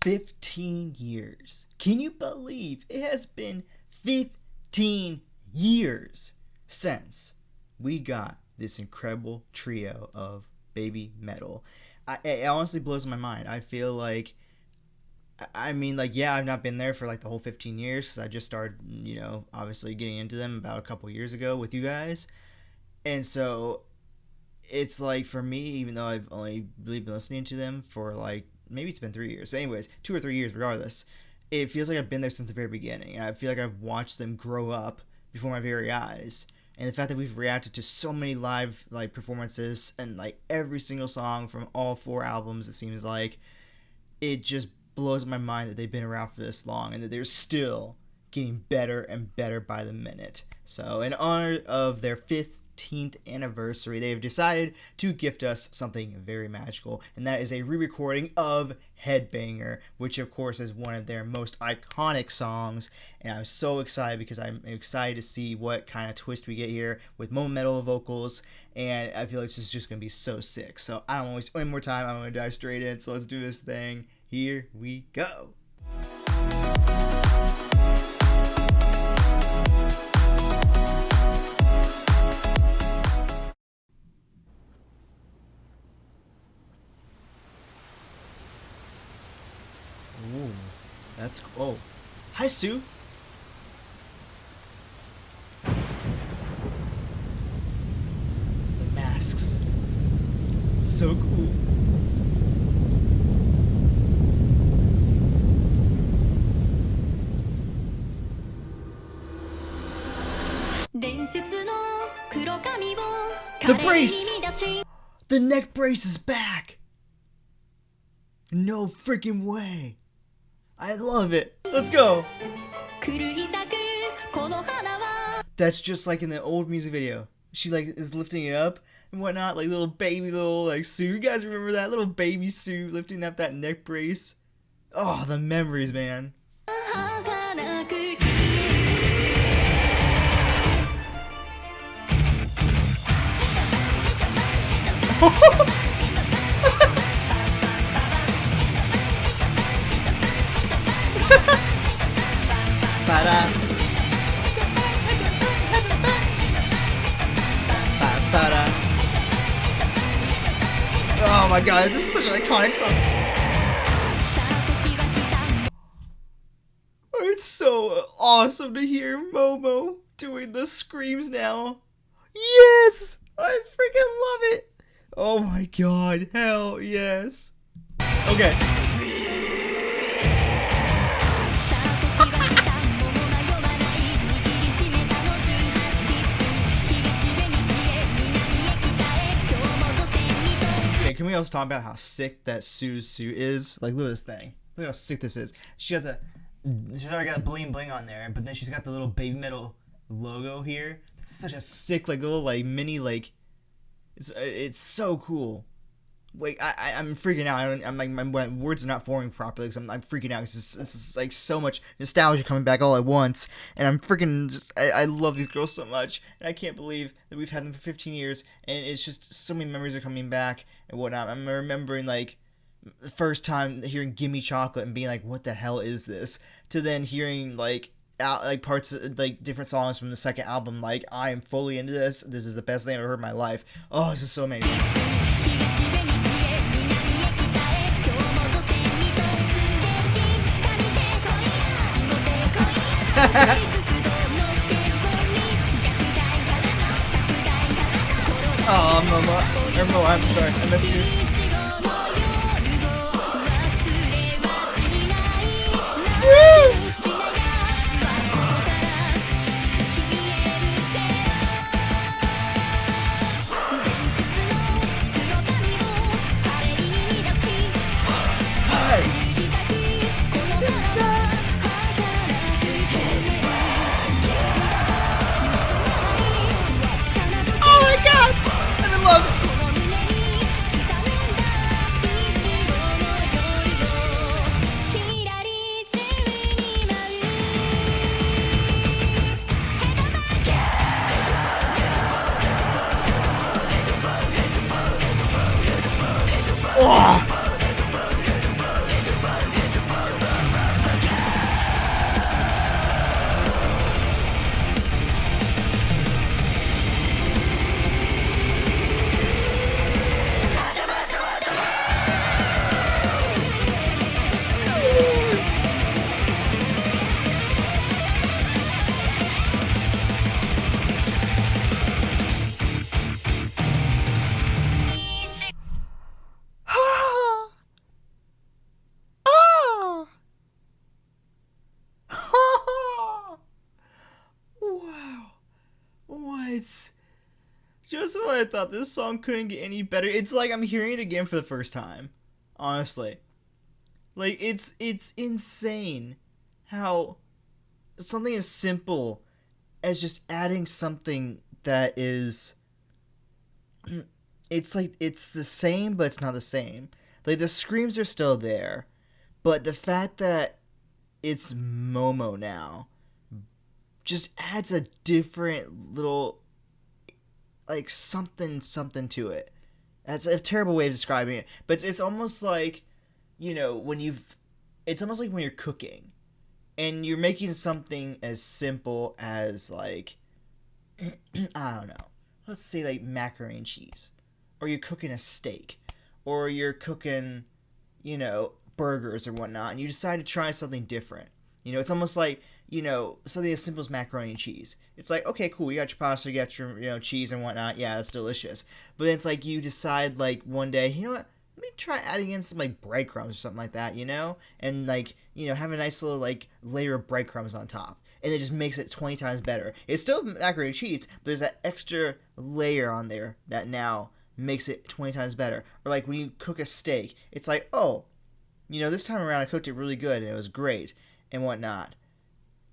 15 years. Can you believe it has been 15 years since we got this incredible trio of BABYMETAL? It honestly blows my mind. I feel like, yeah, I've not been there for like the whole 15 years because I just started, obviously getting into them about a couple years ago with you guys. And so it's like, for me, even though I've only really been listening to them for like, maybe it's been 3 years, but anyways, 2 or 3 years regardless, it feels like I've been there since the very beginning. And I feel like I've watched them grow up before my very eyes. And the fact that we've reacted to so many live like performances and like every single song from all 4 albums, it seems like, it just blows my mind that they've been around for this long and that they're still getting better and better by the minute. So in honor of their 15th anniversary, they have decided to gift us something very magical, and that is a re-recording of Headbanger, which of course is one of their most iconic songs. And I'm so excited because I'm excited to see what kind of twist we get here with more metal vocals, and I feel like this is just gonna be so sick. So I don't want to waste any more time. I'm gonna dive straight in, so let's do this thing. Here we go. Ooh, that's cool. Oh, hi, Sue. The masks. So cool. The brace! The neck brace is back! No freaking way! I love it! Let's go! That's just like in the old music video. She like is lifting it up and whatnot, like little like Sue. You guys remember that little baby Sue lifting up that neck brace? Oh, the memories, man. Oh my god, this is such an iconic song. It's so awesome to hear Momo doing the screams now. Yes! I freaking love it! Oh my god, hell yes. Okay. Okay, can we also talk about how sick that Sue's suit is? Like, look at this thing. Look how sick this is. She's already got a bling bling on there, but then she's got the little BABYMETAL logo here. It's such a sick, like, little, like, mini, like, it's so cool. Like, I'm freaking out. I'm like, my words are not forming properly because I'm freaking out because this is like so much nostalgia coming back all at once, and I'm freaking just I love these girls so much, and I can't believe that we've had them for 15 years, and it's just so many memories are coming back and whatnot. I'm remembering like the first time hearing "Gimme Chocolate" and being like, "What the hell is this?" to then hearing like parts of, like different songs from the second album, like I am fully into this. This is the best thing I've ever heard in my life. Oh, this is so amazing. Oh, Momo, I'm sorry, I missed you. That's why I thought this song couldn't get any better. It's like I'm hearing it again for the first time. Honestly. Like, it's insane how something as simple as just adding something that is... It's like, it's the same, but it's not the same. Like, the screams are still there, but the fact that it's Momo now just adds a different little, like, something to it. That's a terrible way of describing it, but it's almost like, you know, it's almost like when you're cooking and you're making something as simple as, like, I don't know, let's say like macaroni and cheese, or you're cooking a steak, or you're cooking, you know, burgers or whatnot, and you decide to try something different. You know, it's almost like, you know, something as simple as macaroni and cheese. It's like, okay, cool, you got your pasta, you got your, you know, cheese and whatnot. Yeah, that's delicious. But then it's like you decide, like, one day, you know what? Let me try adding in some, like, breadcrumbs or something like that, you know? And, like, you know, have a nice little, like, layer of breadcrumbs on top. And it just makes it 20 times better. It's still macaroni and cheese, but there's that extra layer on there that now makes it 20 times better. Or, like, when you cook a steak, it's like, oh, you know, this time around I cooked it really good and it was great and whatnot.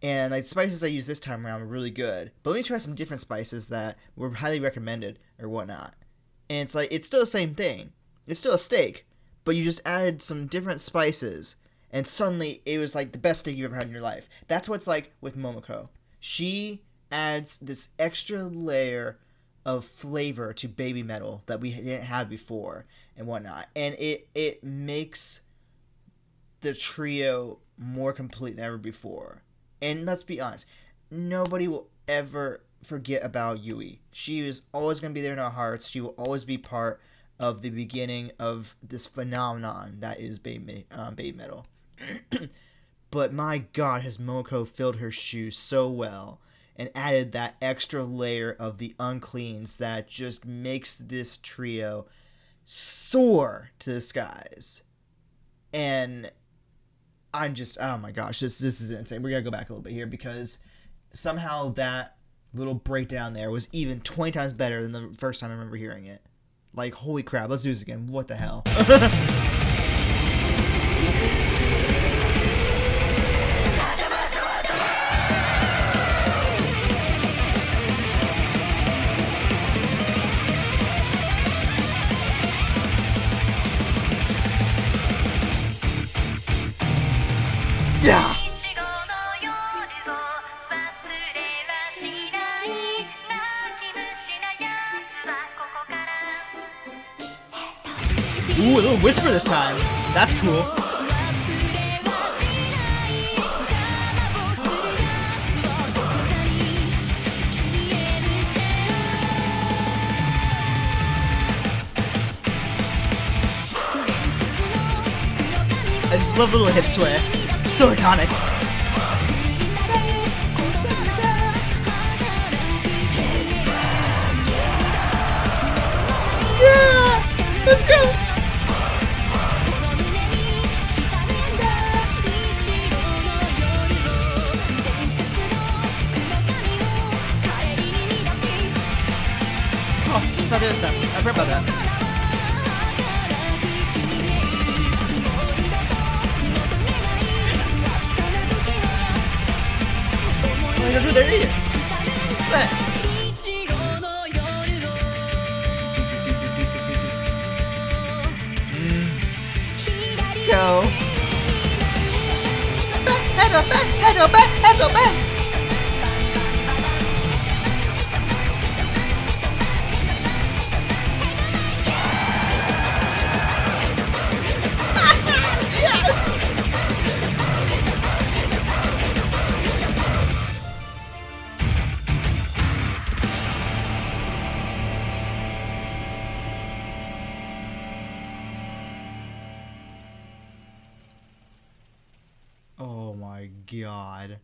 And, like, the spices I used this time around were really good. But let me try some different spices that were highly recommended or whatnot. And it's like, it's still the same thing. It's still a steak, but you just added some different spices, and suddenly it was like the best steak you've ever had in your life. That's what it's like with Momoko. She adds this extra layer of flavor to BABYMETAL that we didn't have before and whatnot. And it makes the trio more complete than ever before. And let's be honest, nobody will ever forget about Yui. She is always going to be there in our hearts. She will always be part of the beginning of this phenomenon that is BABYMETAL. But my god, has Momoko filled her shoes so well and added that extra layer of the uncleans that just makes this trio soar to the skies. And I'm just, oh my gosh, this is insane. We're going to go back a little bit here because somehow that little breakdown there was even 20 times better than the first time I remember hearing it. Like, holy crap, let's do this again. What the hell? Yeah! Ooh, a little whisper this time. That's cool. I just love the little hip sway. So iconic. Yeah! Let's go! Oh, it's not the other stuff. I forgot about that. Oh, you're there, you. What? Let's go. Head back. Oh my god.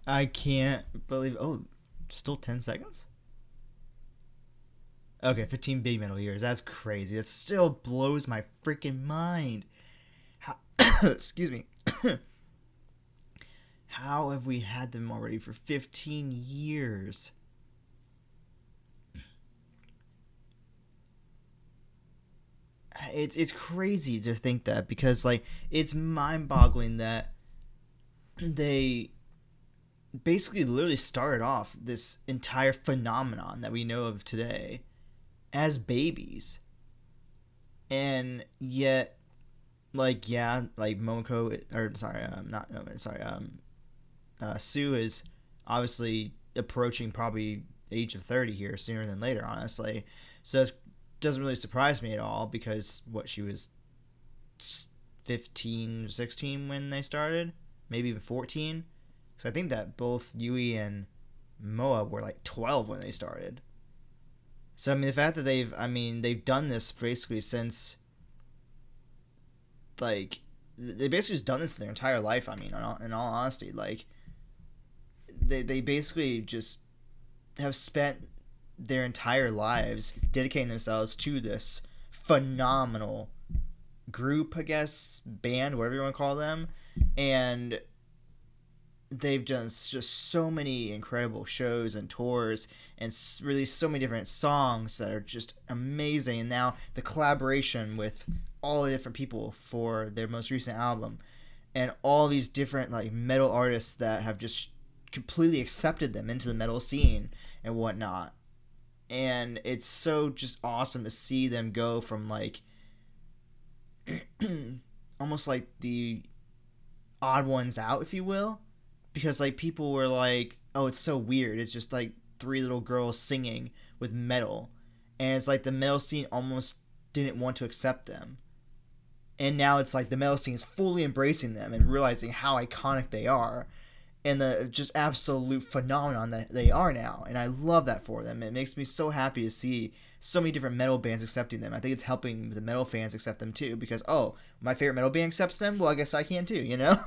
I can't believe... Oh, still 10 seconds? Okay, 15 BABYMETAL years. That's crazy. That still blows my freaking mind. How... Excuse me. How have we had them already for 15 years? it's crazy to think that, because like it's mind-boggling that they basically literally started off this entire phenomenon that we know of today as babies, and yet, like, yeah, like Momoko, or sorry, not no, sorry, Sue is obviously approaching probably age of 30 here sooner than later, honestly. So it doesn't really surprise me at all, because what, she was 15, 16 when they started, maybe even 14. Because I think that both Yui and Moa were like 12 when they started. So I mean, the fact that they've done this basically since, like, they basically just done this their entire life. I mean, in all honesty, like, they basically just have spent their entire lives dedicating themselves to this phenomenal group, I guess, band, whatever you want to call them, and they've done just so many incredible shows and tours, and released so many different songs that are just amazing. And now the collaboration with all the different people for their most recent album, and all these different like metal artists that have just completely accepted them into the metal scene and whatnot. And it's so just awesome to see them go from like almost like the odd ones out, if you will, because like people were like, oh, it's so weird, it's just like three little girls singing with metal, and it's like the metal scene almost didn't want to accept them. And now it's like the metal scene is fully embracing them and realizing how iconic they are, and the just absolute phenomenon that they are now. And I love that for them. It makes me so happy to see so many different metal bands accepting them. I think it's helping the metal fans accept them too, because, oh, my favorite metal band accepts them, well, I guess I can too, you know?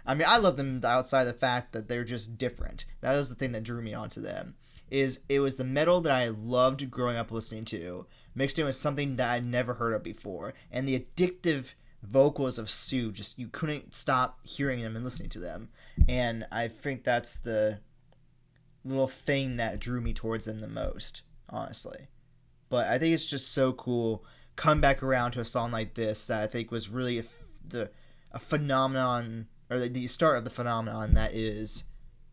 I mean, I love them outside the fact that they're just different. That was the thing that drew me onto them. Is it was the metal that I loved growing up listening to, mixed in with something that I'd never heard of before, and the addictive vocals of Sue, just you couldn't stop hearing them and listening to them. And I think that's the little thing that drew me towards them the most, honestly. But I think it's just so cool come back around to a song like this that I think was really a phenomenon, or the start of the phenomenon that is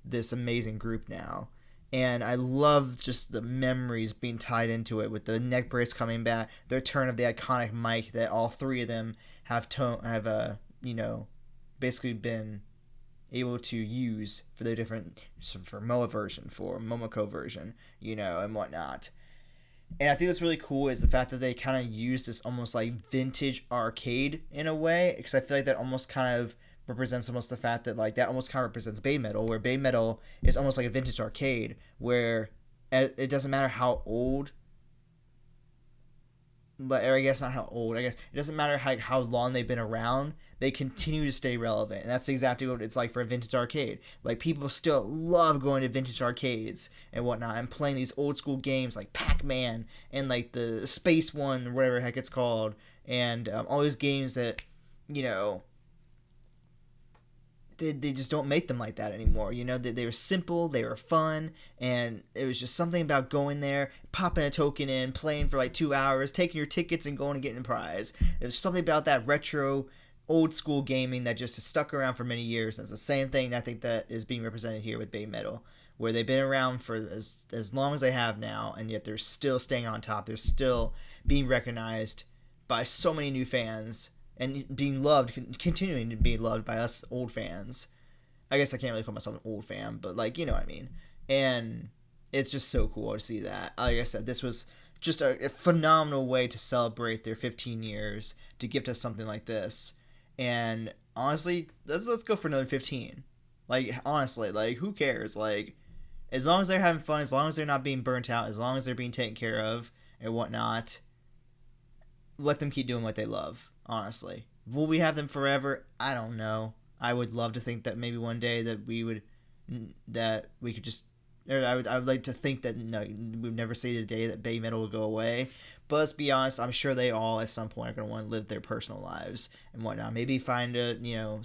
this amazing group now. And I love just the memories being tied into it, with the neck brace coming back, the return of the iconic mic that all three of them have basically been able to use for their different, for Moa version, for Momoko version, and whatnot. And I think what's really cool is the fact that they kind of use this almost like vintage arcade in a way, because I feel like that almost kind of represents almost the fact that like that almost kind of represents BABYMETAL, where BABYMETAL is almost like a vintage arcade where it doesn't matter how old, or I guess not how old, I guess it doesn't matter how long they've been around, they continue to stay relevant. And that's exactly what it's like for a vintage arcade. Like, people still love going to vintage arcades and whatnot and playing these old school games like Pac-Man and like the Space One, or whatever the heck it's called, and all these games that, they just don't make them like that anymore. They were simple, they were fun, and it was just something about going there, popping a token in, playing for like 2 hours, taking your tickets and going and getting a prize. There's something about that retro, old school gaming that just has stuck around for many years. And it's the same thing that I think that is being represented here with BABYMETAL, where they've been around for as long as they have now, and yet they're still staying on top. They're still being recognized by so many new fans, and being loved, continuing to be loved by us old fans. I guess I can't really call myself an old fan, but like, you know what I mean. And it's just so cool to see that. Like I said, this was just a phenomenal way to celebrate their 15 years, to gift us something like this. And honestly, let's go for another 15. Like, honestly, like, who cares? Like, as long as they're having fun, as long as they're not being burnt out, as long as they're being taken care of and whatnot, let them keep doing what they love. Honestly, will we have them forever? I don't know. I would love to think that maybe one day that we could just, or I would like to think that we'd never see the day that BABYMETAL will go away. But let's be honest, I'm sure they all at some point are going to want to live their personal lives and whatnot. Maybe find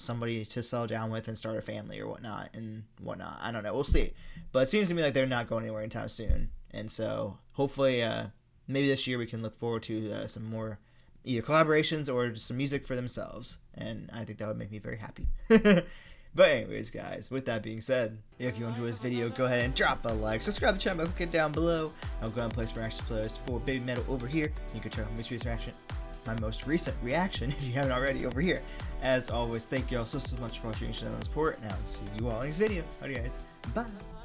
somebody to settle down with and start a family or whatnot and whatnot. I don't know. We'll see. But it seems to me like they're not going anywhere anytime soon. And so hopefully, maybe this year we can look forward to some more either collaborations or just some music for themselves, and I think that would make me very happy. But anyways, guys, with that being said, if you enjoyed this video, go ahead and drop a like, subscribe to the channel by clicking down below. I'll go and place my reaction playlist for BABYMETAL over here. You can check out my most recent reaction if you haven't already over here. As always, thank you all so much for watching and showing support, and I'll see you all in the next video. Alright guys, bye!